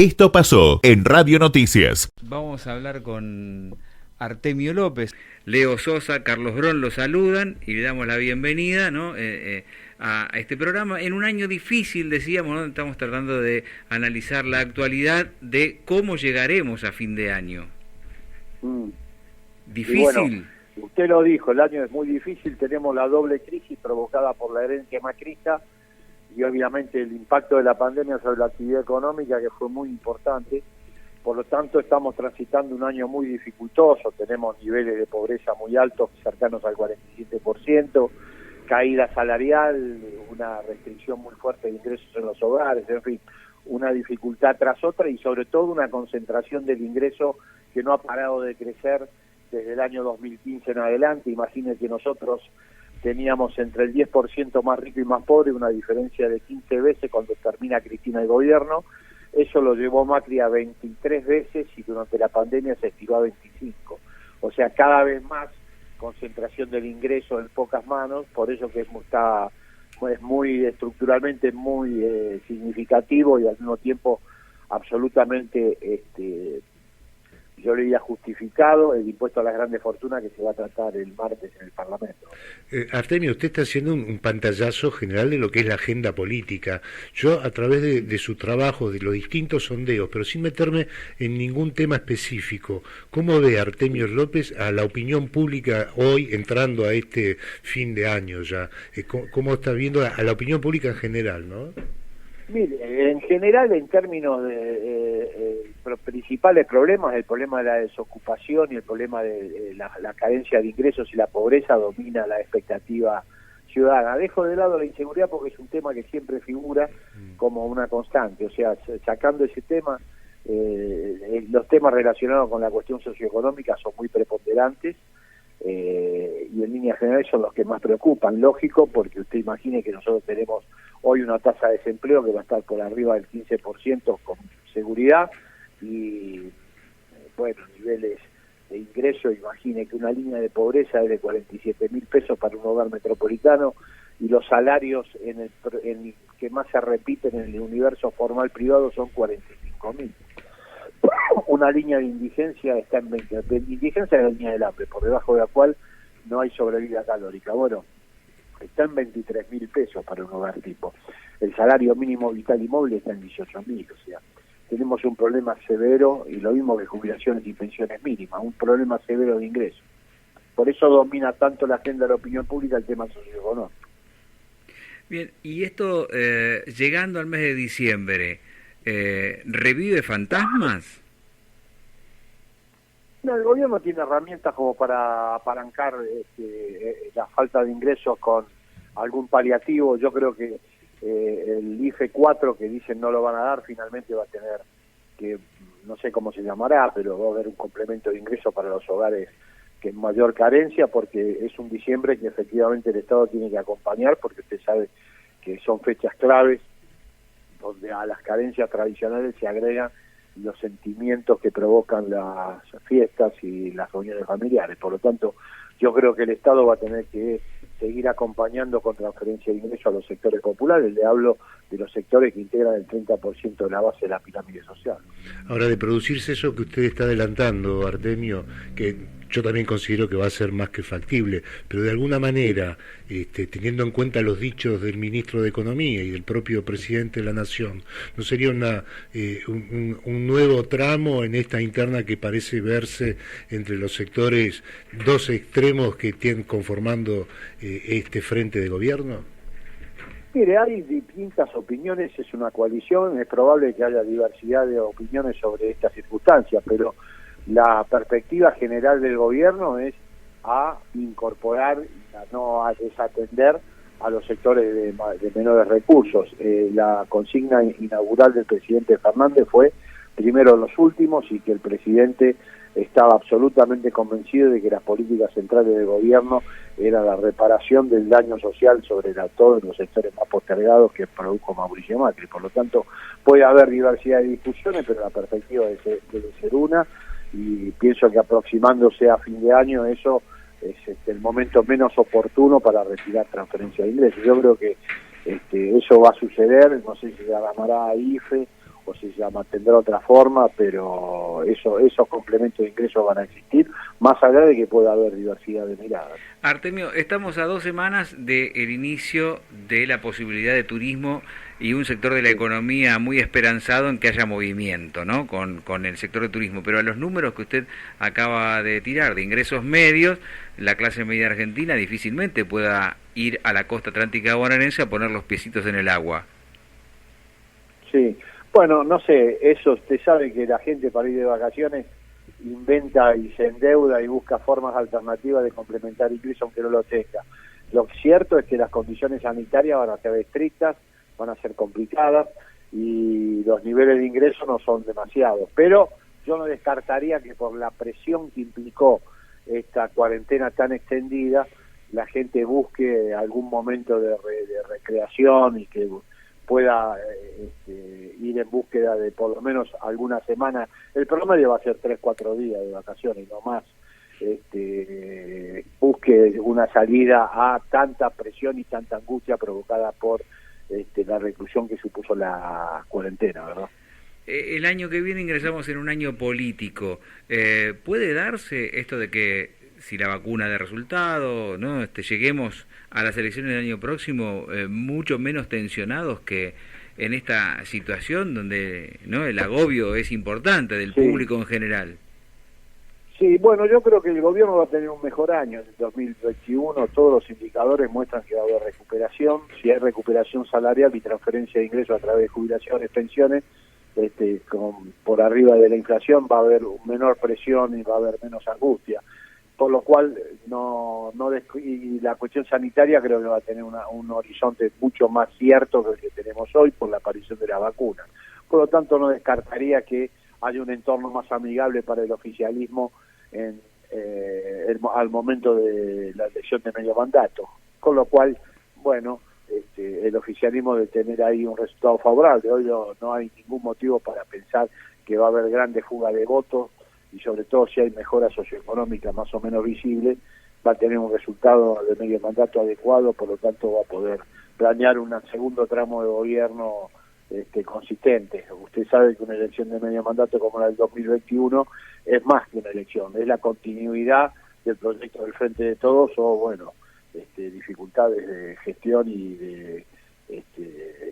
Esto pasó en Radio Noticias. Vamos a hablar con Artemio López. Leo Sosa, Carlos Brón lo saludan y le damos la bienvenida, ¿no? A este programa. En un año difícil, decíamos, ¿no? Estamos tratando de analizar la actualidad de cómo llegaremos a fin de año. Difícil. Bueno, usted lo dijo, el año es muy difícil, tenemos la doble crisis provocada por la herencia macrista y obviamente el impacto de la pandemia sobre la actividad económica, que fue muy importante. Por lo tanto, estamos transitando un año muy dificultoso, tenemos niveles de pobreza muy altos, cercanos al 47%, caída salarial, una restricción muy fuerte de ingresos en los hogares, en fin, una dificultad tras otra y sobre todo una concentración del ingreso que no ha parado de crecer desde el año 2015 en adelante. Imaginen que nosotros teníamos entre el 10% más rico y más pobre, una diferencia de 15 veces cuando termina Cristina el gobierno. Eso lo llevó Macri a 23 veces y durante la pandemia se estiró a 25. O sea, cada vez más concentración del ingreso en pocas manos, por eso que es muy estructuralmente muy significativo y al mismo tiempo absolutamente yo le diría justificado el impuesto a las grandes fortunas que se va a tratar el martes en el Parlamento. Artemio, usted está haciendo un pantallazo general de lo que es la agenda política. Yo, a través de su trabajo, de los distintos sondeos, pero sin meterme en ningún tema específico, ¿cómo ve Artemio López a la opinión pública hoy, entrando a este fin de año ya? ¿Cómo está viendo a la opinión pública en general, no? Mire, en general, en términos de principales problemas, el problema de la desocupación y el problema de la carencia de ingresos y la pobreza domina la expectativa ciudadana. Dejo de lado la inseguridad porque es un tema que siempre figura como una constante, o sea, sacando ese tema, los temas relacionados con la cuestión socioeconómica son muy preponderantes y en líneas generales son los que más preocupan, lógico, porque usted imagine que nosotros tenemos hoy una tasa de desempleo que va a estar por arriba del 15% con seguridad y bueno, niveles de ingreso, imagine que una línea de pobreza es de 47.000 pesos para un hogar metropolitano y los salarios en que más se repiten en el universo formal privado son 45.000. Una línea de indigencia está en 20, indigencia es la línea del hambre, por debajo de la cual no hay sobrevida calórica. Bueno, está en 23.000 pesos para un hogar tipo. El salario mínimo vital y móvil está en 18.000, o sea, tenemos un problema severo, y lo mismo que jubilaciones y pensiones mínimas, un problema severo de ingresos. Por eso domina tanto la agenda de la opinión pública el tema socioeconómico. Bien, y esto, llegando al mes de diciembre, ¿revive fantasmas? No, el gobierno tiene herramientas como para apalancar la falta de ingresos con algún paliativo. Yo creo que el IFE 4 que dicen no lo van a dar, finalmente va a tener que, no sé cómo se llamará, pero va a haber un complemento de ingreso para los hogares que en mayor carencia, porque es un diciembre que efectivamente el Estado tiene que acompañar, porque usted sabe que son fechas claves donde a las carencias tradicionales se agregan los sentimientos que provocan las fiestas y las reuniones familiares. Por lo tanto, yo creo que el Estado va a tener que seguir acompañando con transferencia de ingresos a los sectores populares. Le hablo de los sectores que integran el 30% de la base de la pirámide social. Ahora, de producirse eso que usted está adelantando, Artemio, que yo también considero que va a ser más que factible, pero de alguna manera, teniendo en cuenta los dichos del ministro de Economía y del propio presidente de la Nación, ¿no sería un nuevo tramo en esta interna que parece verse entre los sectores, dos extremos que tienen conformando este frente de gobierno? Mire, hay distintas opiniones, es una coalición, es probable que haya diversidad de opiniones sobre esta circunstancia, pero la perspectiva general del gobierno es a incorporar, no a desatender a los sectores de menores recursos. La consigna inaugural del presidente Fernández fue primero los últimos, y que el presidente estaba absolutamente convencido de que las políticas centrales del gobierno era la reparación del daño social sobre todos los sectores más postergados que produjo Mauricio Macri. Por lo tanto, puede haber diversidad de discusiones, pero la perspectiva debe ser una, y pienso que aproximándose a fin de año eso es el momento menos oportuno para retirar transferencia de ingresos. Yo creo que eso va a suceder, no sé si se llamará IFE o si se mantendrá otra forma, pero esos complementos de ingresos van a existir, más allá de que pueda haber diversidad de miradas. Artemio, estamos a 2 semanas del inicio de la posibilidad de turismo y un sector de la economía muy esperanzado en que haya movimiento, ¿no? Con el sector de turismo, pero a los números que usted acaba de tirar de ingresos medios, la clase media argentina difícilmente pueda ir a la costa atlántica bonaerense a poner los piecitos en el agua. Sí, bueno, no sé, eso usted sabe que la gente para ir de vacaciones inventa y se endeuda y busca formas alternativas de complementar ingresos aunque no lo tenga. Lo cierto es que las condiciones sanitarias van a ser estrictas, van a ser complicadas y los niveles de ingreso no son demasiados, pero yo no descartaría que por la presión que implicó esta cuarentena tan extendida, la gente busque algún momento de recreación y que pueda ir en búsqueda de por lo menos alguna semana. El promedio va a ser 3-4 días de vacaciones, no más. Busque una salida a tanta presión y tanta angustia provocada por la reclusión que supuso la cuarentena, ¿verdad? El año que viene ingresamos en un año político. ¿Puede darse esto de que si la vacuna da resultado, ¿no? Lleguemos a las elecciones del año próximo mucho menos tensionados que en esta situación donde, ¿no?, el agobio es importante del público en general? Sí, bueno, yo creo que el gobierno va a tener un mejor año en el 2021. Todos los indicadores muestran que va a haber recuperación. Si hay recuperación salarial y transferencia de ingresos a través de jubilaciones, pensiones, por arriba de la inflación, va a haber menor presión y va a haber menos angustia. Por lo cual, y la cuestión sanitaria creo que va a tener un horizonte mucho más cierto que el que tenemos hoy por la aparición de la vacuna. Por lo tanto, no descartaría que haya un entorno más amigable para el oficialismo al momento de la elección de medio mandato. Con lo cual, bueno, el oficialismo de tener ahí un resultado favorable. Hoy no hay ningún motivo para pensar que va a haber grande fuga de votos, y sobre todo si hay mejora socioeconómica más o menos visible, va a tener un resultado de medio mandato adecuado, por lo tanto va a poder planear un segundo tramo de gobierno consistente. Usted sabe que una elección de medio mandato como la del 2021 es más que una elección, es la continuidad del proyecto del Frente de Todos o, bueno, dificultades de gestión y de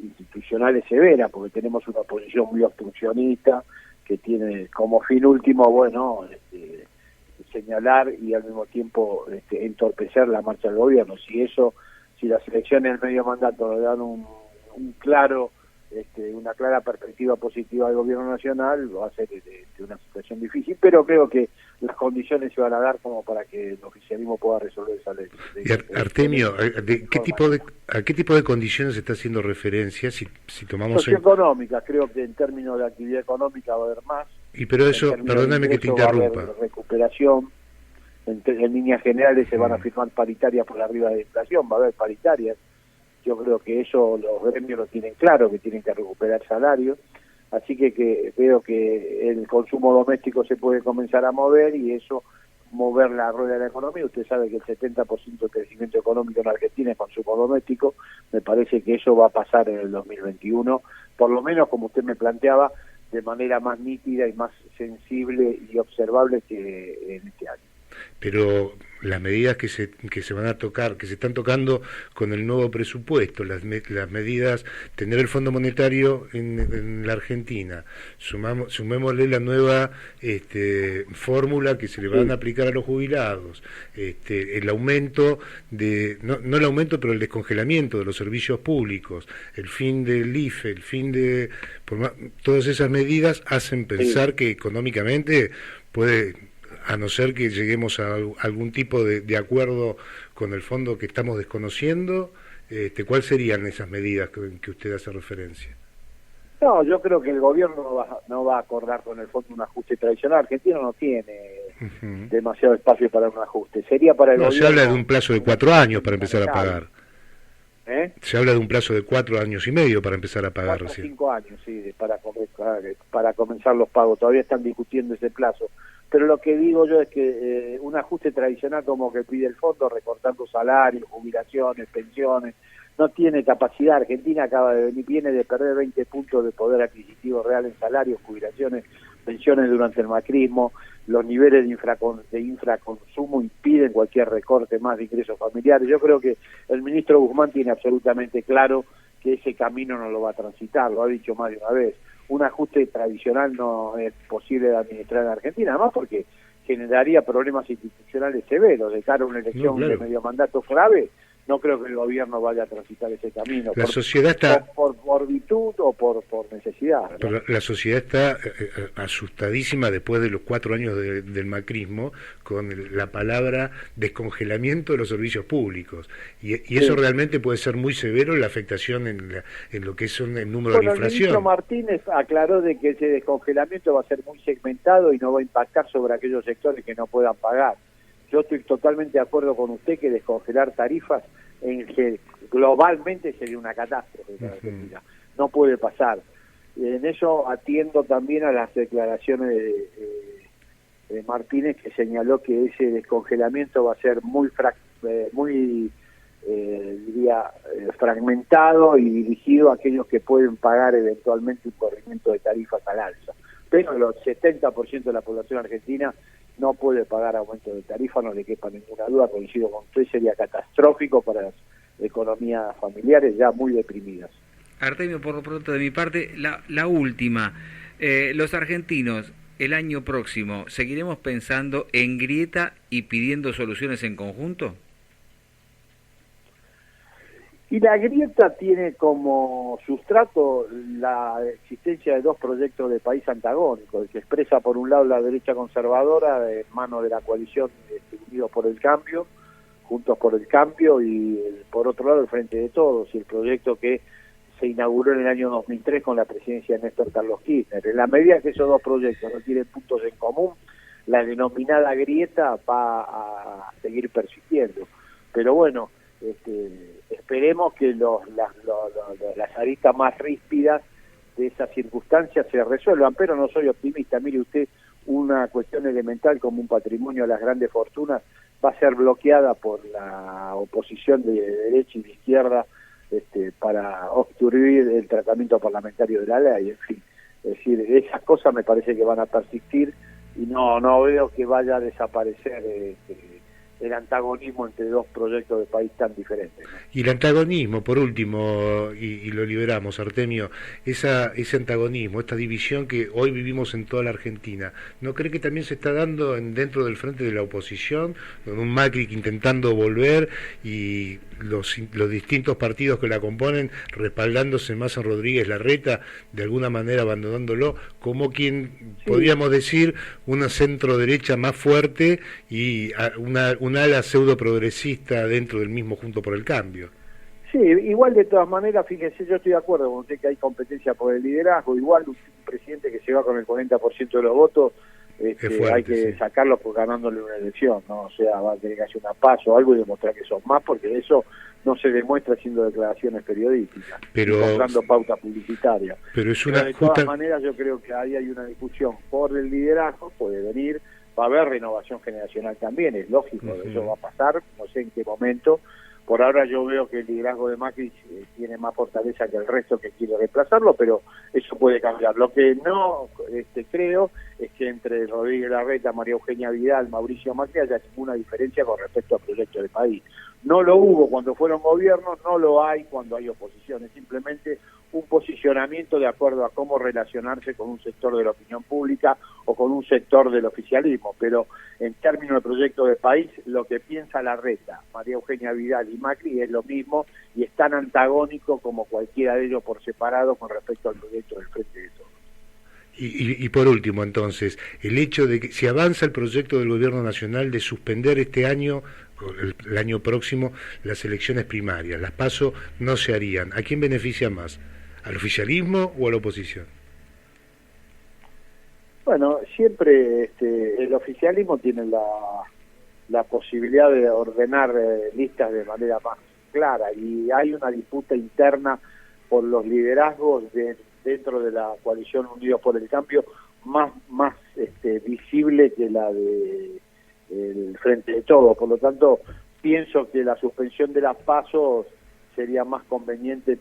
institucionales severas, porque tenemos una oposición muy obstruccionista que tiene como fin último, bueno, señalar y al mismo tiempo entorpecer la marcha del gobierno. Si las elecciones del medio mandato le dan una clara perspectiva positiva al gobierno nacional, va a ser una situación difícil, pero creo que las condiciones se van a dar como para que el oficialismo pueda resolver esa ley. Artemio, ¿a qué tipo de condiciones está haciendo referencia? Si tomamos socioeconómicas, creo que en términos de actividad económica va a haber más. Y pero eso, perdóname que te interrumpa. Va a haber recuperación, en líneas generales se van a firmar paritarias por arriba de la inflación, va a haber paritarias. Yo creo que eso los gremios lo tienen claro, que tienen que recuperar salarios, así que veo que el consumo doméstico se puede comenzar a mover y eso, mover la rueda de la economía. Usted sabe que el 70% del crecimiento económico en Argentina es consumo doméstico. Me parece que eso va a pasar en el 2021, por lo menos como usted me planteaba, de manera más nítida y más sensible y observable que en este año. Pero las medidas que se van a tocar, que se están tocando con el nuevo presupuesto, las medidas, tener el Fondo Monetario en la Argentina, sumémosle la nueva fórmula que se le van a aplicar a los jubilados, el aumento no el aumento, pero el descongelamiento de los servicios públicos, el fin del IFE, el fin de todas esas medidas hacen pensar que económicamente puede, a no ser que lleguemos a algún tipo de acuerdo con el fondo que estamos desconociendo, ¿cuáles serían esas medidas que usted hace referencia? No, yo creo que el gobierno no va a acordar con el fondo un ajuste tradicional. Argentina no tiene demasiado espacio para un ajuste. Sería para el gobierno. Se habla de un plazo de 4 años para empezar a pagar. Se habla de un plazo de 4 años y medio para empezar a pagar 4 recién. 5 años, sí, para comenzar los pagos. Todavía están discutiendo ese plazo. Pero lo que digo yo es que un ajuste tradicional como que pide el fondo, recortando salarios, jubilaciones, pensiones, no tiene capacidad. Argentina viene de perder 20 puntos de poder adquisitivo real en salarios, jubilaciones, pensiones durante el macrismo. Los niveles de infraconsumo impiden cualquier recorte más de ingresos familiares. Yo creo que el ministro Guzmán tiene absolutamente claro que ese camino no lo va a transitar, lo ha dicho más de una vez. Un ajuste tradicional no es posible de administrar en Argentina, además porque generaría problemas institucionales severos de cara a una elección de medio mandato clave. No creo que el gobierno vaya a transitar ese camino. La sociedad está por virtud o por necesidad, ¿no? Pero la sociedad está asustadísima después de los 4 años del macrismo con la palabra descongelamiento de los servicios públicos. Y eso realmente puede ser muy severo la afectación en lo que es el número de la inflación. El ministro Martínez aclaró de que ese descongelamiento va a ser muy segmentado y no va a impactar sobre aquellos sectores que no puedan pagar. Yo estoy totalmente de acuerdo con usted que descongelar tarifas en que globalmente sería una catástrofe para Argentina. No puede pasar. En eso atiendo también a las declaraciones de Martínez, que señaló que ese descongelamiento va a ser muy fragmentado y dirigido a aquellos que pueden pagar eventualmente un corrimiento de tarifas al alza. Pero el 70% de la población argentina no puede pagar aumento de tarifa, no le quepa ninguna duda, coincido con usted, sería catastrófico para las economías familiares ya muy deprimidas. Artemio, por lo pronto de mi parte, la última. Los argentinos, el año próximo, ¿seguiremos pensando en grieta y pidiendo soluciones en conjunto? Y la grieta tiene como sustrato la existencia de dos proyectos de país antagónicos, que expresa por un lado la derecha conservadora de mano de la coalición Unidos por el Cambio, Juntos por el Cambio, y por otro lado el Frente de Todos, y el proyecto que se inauguró en el año 2003 con la presidencia de Néstor Carlos Kirchner. En la medida que esos dos proyectos no tienen puntos en común, la denominada grieta va a seguir persistiendo. Pero bueno, esperemos que las aristas más ríspidas de esas circunstancias se resuelvan, pero no soy optimista. Mire usted, una cuestión elemental como un patrimonio de las grandes fortunas va a ser bloqueada por la oposición de derecha y de izquierda para obstruir el tratamiento parlamentario de la ley, en fin. Es decir, esas cosas me parece que van a persistir y no veo que vaya a desaparecer el antagonismo entre dos proyectos de país tan diferentes, ¿no? Y el antagonismo, por último, y lo liberamos, Artemio, ese antagonismo, esta división que hoy vivimos en toda la Argentina, ¿no cree que también se está dando dentro del frente de la oposición, con un Macri intentando volver y los distintos partidos que la componen respaldándose más en Rodríguez Larreta, de alguna manera abandonándolo, como quien, podríamos decir, una centro derecha más fuerte y un ala pseudo progresista dentro del mismo Junto por el Cambio? Sí, igual de todas maneras, fíjese, yo estoy de acuerdo con usted que hay competencia por el liderazgo, igual un presidente que se va con el 40% de los votos, fuerte, hay que sacarlo por ganándole una elección, ¿no? O sea, va a tener que hacer una paso o algo y demostrar que son más, porque eso no se demuestra haciendo declaraciones periodísticas, comprando pauta publicitaria. Pero de todas maneras yo creo que ahí hay una discusión por el liderazgo, puede venir, va a haber renovación generacional también, es lógico, eso va a pasar, no sé en qué momento. Por ahora yo veo que el liderazgo de Macri tiene más fortaleza que el resto que quiere reemplazarlo, pero eso puede cambiar. Lo que no creo es que entre Rodríguez Larreta, María Eugenia Vidal, Mauricio Macri haya ninguna diferencia con respecto al proyecto de país. No lo hubo cuando fueron gobiernos, no lo hay cuando hay oposición, es simplemente un posicionamiento de acuerdo a cómo relacionarse con un sector de la opinión pública o con un sector del oficialismo, pero en términos de proyecto de país, lo que piensa Larreta, María Eugenia Vidal y Macri es lo mismo y es tan antagónico como cualquiera de ellos por separado con respecto al proyecto del Frente de Todos. Y por último, entonces, el hecho de que si avanza el proyecto del Gobierno Nacional de suspender este año, el año próximo, las elecciones primarias, las PASO no se harían, ¿a quién beneficia más? ¿Al oficialismo o a la oposición? Bueno, siempre el oficialismo tiene la posibilidad de ordenar listas de manera más clara y hay una disputa interna por los liderazgos dentro de la coalición Unidos por el Cambio más visible que la de el Frente de Todos. Por lo tanto, pienso que la suspensión de las PASO sería más conveniente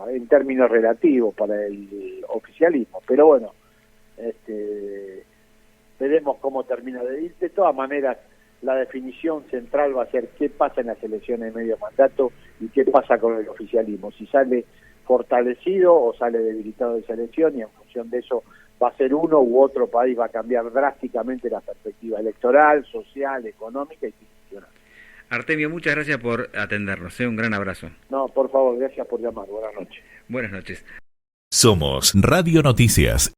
en términos relativos, para el oficialismo. Pero bueno, veremos cómo termina de ir. De todas maneras, la definición central va a ser qué pasa en las elecciones de medio mandato y qué pasa con el oficialismo. Si sale fortalecido o sale debilitado de esa elección, y en función de eso va a ser uno u otro país, va a cambiar drásticamente la perspectiva electoral, social, económica y institucional. Artemio, muchas gracias por atendernos. Un gran abrazo. No, por favor, gracias por llamar. Buenas noches. Buenas noches. Somos Radio Noticias.